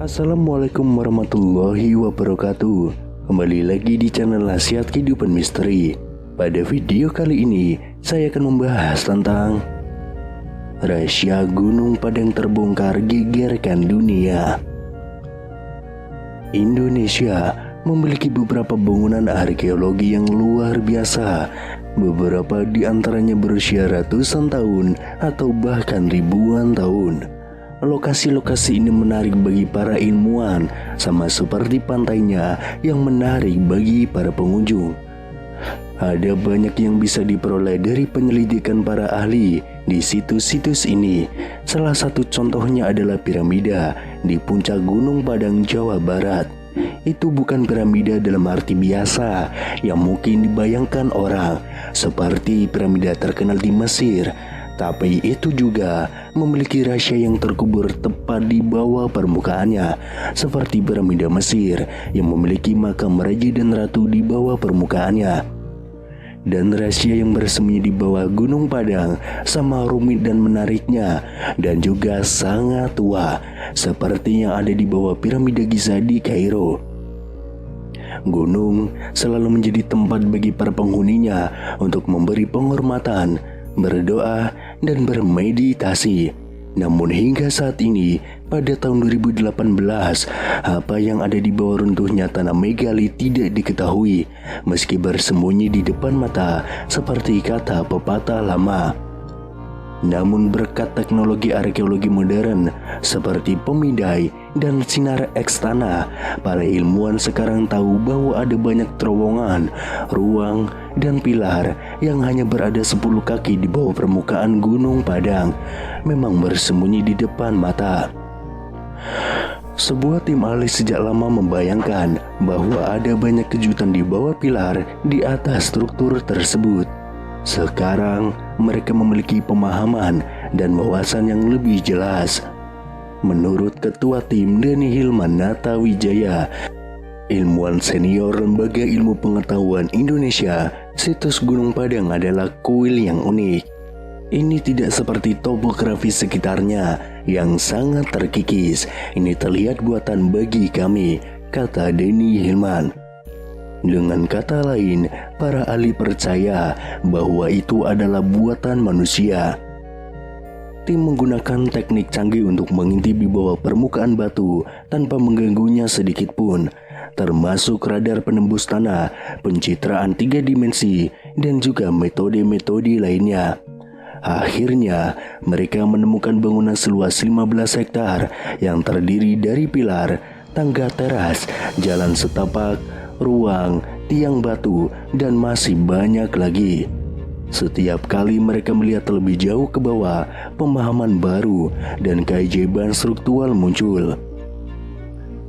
Assalamualaikum warahmatullahi wabarakatuh. Kembali lagi di channel Nasihat Kehidupan Misteri. Pada video kali ini saya akan membahas tentang rahasia Gunung Padang terbongkar gegerkan dunia. Indonesia memiliki beberapa bangunan arkeologi yang luar biasa. Beberapa di antaranya berusia ratusan tahun atau bahkan ribuan tahun. Lokasi-lokasi ini menarik bagi para ilmuwan, sama seperti pantainya yang menarik bagi para pengunjung. Ada banyak yang bisa diperoleh dari penyelidikan para ahli di situs-situs ini. Salah satu contohnya adalah piramida di puncak Gunung Padang, Jawa Barat. Itu bukan piramida dalam arti biasa yang mungkin dibayangkan orang, seperti piramida terkenal di Mesir. Tapi itu juga memiliki rahasia yang terkubur tepat di bawah permukaannya, seperti piramida Mesir yang memiliki makam raja dan ratu di bawah permukaannya. Dan rahasia yang bersembunyi di bawah Gunung Padang sama rumit dan menariknya, dan juga sangat tua, seperti yang ada di bawah piramida Giza di Kairo. Gunung selalu menjadi tempat bagi para penghuninya untuk memberi penghormatan, berdoa, dan bermeditasi. Namun hingga saat ini, pada tahun 2018, apa yang ada di bawah runtuhnya tanah megalit tidak diketahui, meski bersembunyi di depan mata seperti kata pepatah lama. Namun berkat teknologi arkeologi modern seperti pemindai dan sinar X tanah, para ilmuwan sekarang tahu bahwa ada banyak terowongan, ruang, dan pilar yang hanya berada 10 kaki di bawah permukaan Gunung Padang, memang bersembunyi di depan mata. Sebuah tim ahli sejak lama membayangkan bahwa ada banyak kejutan di bawah pilar di atas struktur tersebut. Sekarang mereka memiliki pemahaman dan wawasan yang lebih jelas. Menurut Ketua Tim Denny Hilman Natawijaya, ilmuwan senior Lembaga Ilmu Pengetahuan Indonesia, situs Gunung Padang adalah kuil yang unik. Ini tidak seperti topografi sekitarnya yang sangat terkikis. Ini terlihat buatan bagi kami, kata Denny Hilman. Dengan kata lain, para ahli percaya bahwa itu adalah buatan manusia. Tim menggunakan teknik canggih untuk mengintip di bawah permukaan batu tanpa mengganggunya sedikit pun, termasuk radar penembus tanah, pencitraan 3 dimensi, dan juga metode-metode lainnya. Akhirnya, mereka menemukan bangunan seluas 15 hektar yang terdiri dari pilar, tangga teras, jalan setapak, ruang, tiang batu, dan masih banyak lagi. Setiap kali mereka melihat lebih jauh ke bawah, pemahaman baru dan keajaiban struktural muncul.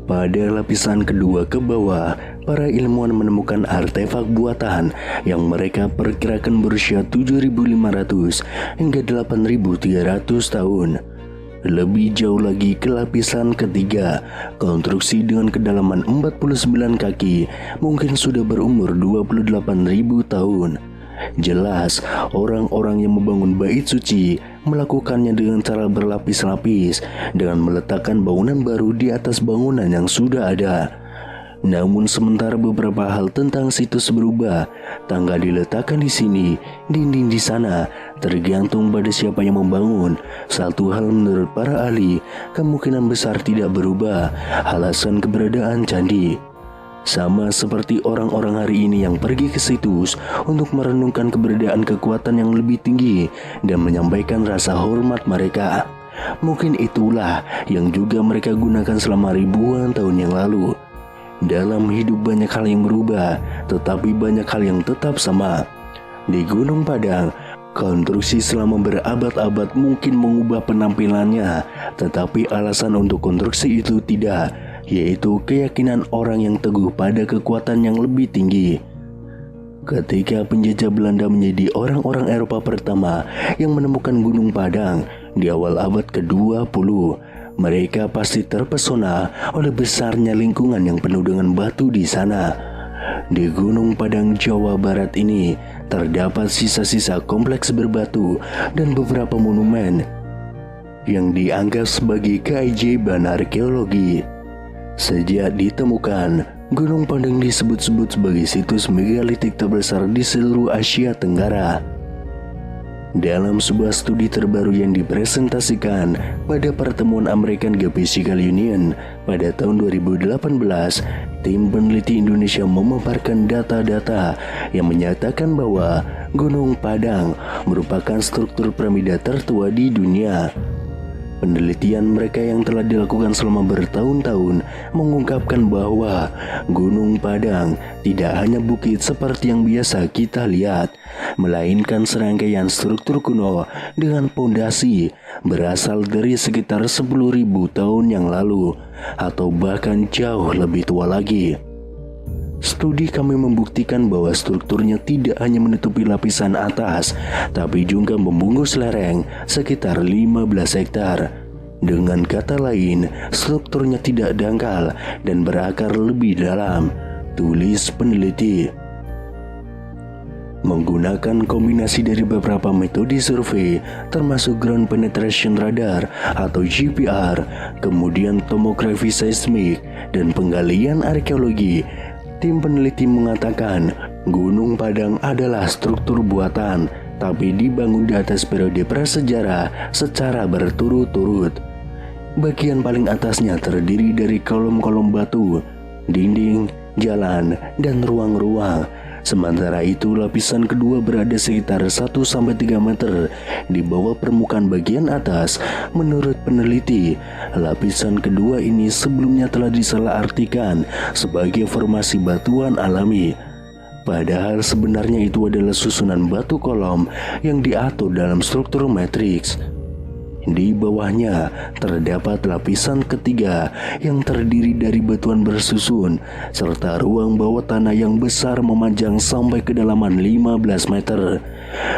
Pada lapisan kedua ke bawah, para ilmuwan menemukan artefak buatan yang mereka perkirakan berusia 7.500 hingga 8.300 tahun. Lebih jauh lagi ke lapisan ketiga, konstruksi dengan kedalaman 49 kaki mungkin sudah berumur 28.000 tahun. Jelas, orang-orang yang membangun bait suci melakukannya dengan cara berlapis-lapis dengan meletakkan bangunan baru di atas bangunan yang sudah ada. Namun sementara beberapa hal tentang situs berubah, tangga diletakkan di sini, dinding di sana, tergantung pada siapa yang membangun. Satu hal menurut para ahli, kemungkinan besar tidak berubah, alasan keberadaan candi. Sama seperti orang-orang hari ini yang pergi ke situs untuk merenungkan keberadaan kekuatan yang lebih tinggi dan menyampaikan rasa hormat mereka. Mungkin itulah yang juga mereka gunakan selama ribuan tahun yang lalu. Dalam hidup banyak hal yang berubah, tetapi banyak hal yang tetap sama. Di Gunung Padang, konstruksi selama berabad-abad mungkin mengubah penampilannya, tetapi alasan untuk konstruksi itu tidak, yaitu keyakinan orang yang teguh pada kekuatan yang lebih tinggi. Ketika penjajah Belanda menjadi orang-orang Eropa pertama yang menemukan Gunung Padang di awal abad ke-20, mereka pasti terpesona oleh besarnya lingkungan yang penuh dengan batu di sana. Di Gunung Padang, Jawa Barat ini terdapat sisa-sisa kompleks berbatu dan beberapa monumen yang dianggap sebagai keajaiban arkeologi. Sejak ditemukan, Gunung Padang disebut-sebut sebagai situs megalitik terbesar di seluruh Asia Tenggara. Dalam sebuah studi terbaru yang dipresentasikan pada pertemuan American Geophysical Union pada tahun 2018, tim peneliti Indonesia memaparkan data-data yang menyatakan bahwa Gunung Padang merupakan struktur piramida tertua di dunia. Penelitian mereka yang telah dilakukan selama bertahun-tahun mengungkapkan bahwa Gunung Padang tidak hanya bukit seperti yang biasa kita lihat, melainkan serangkaian struktur kuno dengan pondasi berasal dari sekitar 10.000 tahun yang lalu atau bahkan jauh lebih tua lagi. Studi kami membuktikan bahwa strukturnya tidak hanya menutupi lapisan atas, tapi juga membungkus lereng sekitar 15 hektar. Dengan kata lain, strukturnya tidak dangkal dan berakar lebih dalam, tulis peneliti. Menggunakan kombinasi dari beberapa metode survei, termasuk Ground Penetration Radar atau GPR, kemudian tomografi seismik, dan penggalian arkeologi, tim peneliti mengatakan Gunung Padang adalah struktur buatan, tapi dibangun di atas periode prasejarah secara berturut-turut. Bagian paling atasnya terdiri dari kolom-kolom batu, dinding, jalan, dan ruang-ruang. Sementara itu lapisan kedua berada sekitar 1-3 meter di bawah permukaan bagian atas. Menurut peneliti, lapisan kedua ini sebelumnya telah disalahartikan sebagai formasi batuan alami. Padahal sebenarnya itu adalah susunan batu kolom yang diatur dalam struktur matriks. Di bawahnya terdapat lapisan ketiga yang terdiri dari batuan bersusun serta ruang bawah tanah yang besar memanjang sampai kedalaman 15 meter.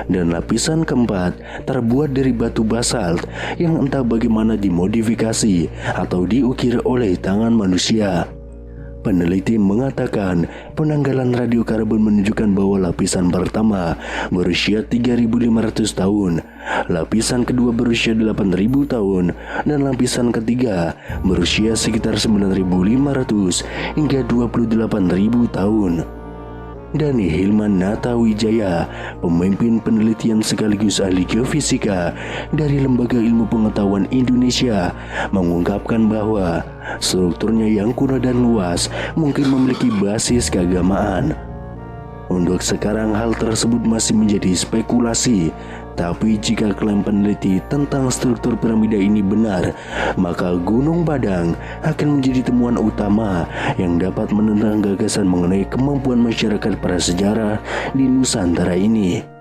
Dan lapisan keempat terbuat dari batu basalt yang entah bagaimana dimodifikasi atau diukir oleh tangan manusia. Peneliti mengatakan penanggalan radiokarbon menunjukkan bahwa lapisan pertama berusia 3.500 tahun, lapisan kedua berusia 8.000 tahun, dan lapisan ketiga berusia sekitar 9.500 hingga 28.000 tahun. Dani Hilman Natawijaya, pemimpin penelitian sekaligus ahli geofisika dari Lembaga Ilmu Pengetahuan Indonesia, mengungkapkan bahwa strukturnya yang kuno dan luas mungkin memiliki basis keagamaan. Untuk sekarang hal tersebut masih menjadi spekulasi, tapi jika klaim peneliti tentang struktur piramida ini benar, maka Gunung Padang akan menjadi temuan utama yang dapat menentang gagasan mengenai kemampuan masyarakat prasejarah di Nusantara ini.